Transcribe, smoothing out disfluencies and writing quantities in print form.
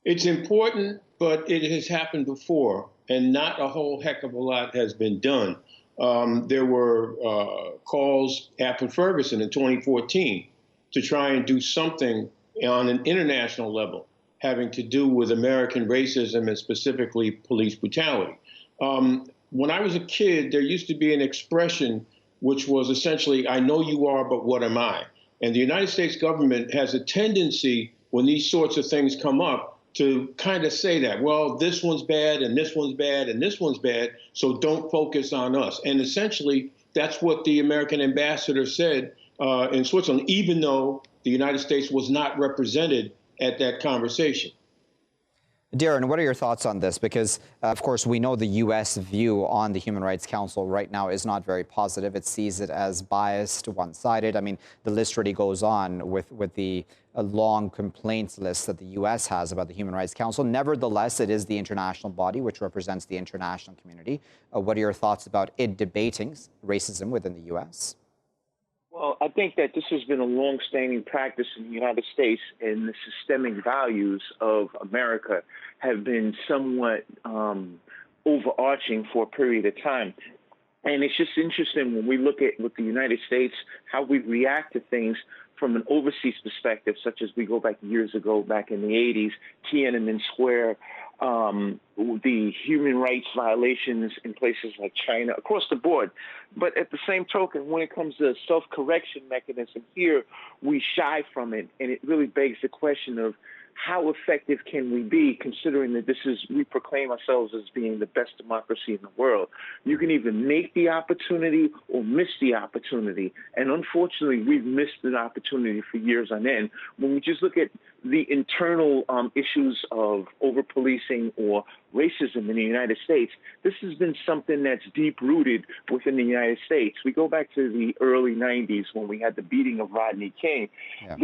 It's important, but it has happened before, and not a whole heck of a lot has been done. There were calls after Ferguson in 2014 to try and do something on an international level having to do with American racism and specifically police brutality. When I was a kid, there used to be an expression which was essentially, I know you are, but what am I? And the United States government has a tendency when these sorts of things come up to kind of say that, well, this one's bad and this one's bad and this one's bad, so don't focus on us. And essentially, that's what the American ambassador said in Switzerland, even though the United States was not represented at that conversation. Darren, what are your thoughts on this? Because, of course, we know the U.S. view on the Human Rights Council right now is not very positive. It sees it as biased, one-sided. I mean, the list really goes on with the long complaints list that the U.S. has about the Human Rights Council. Nevertheless, it is the international body which represents the international community. What are your thoughts about it debating racism within the U.S.? Well, I think that this has been a long-standing practice in the United States, and the systemic values of America have been somewhat overarching for a period of time. And it's just interesting when we look at with the United States, how we react to things from an overseas perspective, such as we go back years ago, back in the 80s, Tiananmen Square, the human rights violations in places like China, across the board. But at the same token, when it comes to a self-correction mechanism here, we shy from it. And it really begs the question of how effective can we be, considering that we proclaim ourselves as being the best democracy in the world. You can either make the opportunity or miss the opportunity. And unfortunately, we've missed an opportunity for years on end. When we just look at the internal issues of over-policing or racism in the United States, this has been something that's deep-rooted within the United States. We go back to the early 90s when we had the beating of Rodney King. Yeah.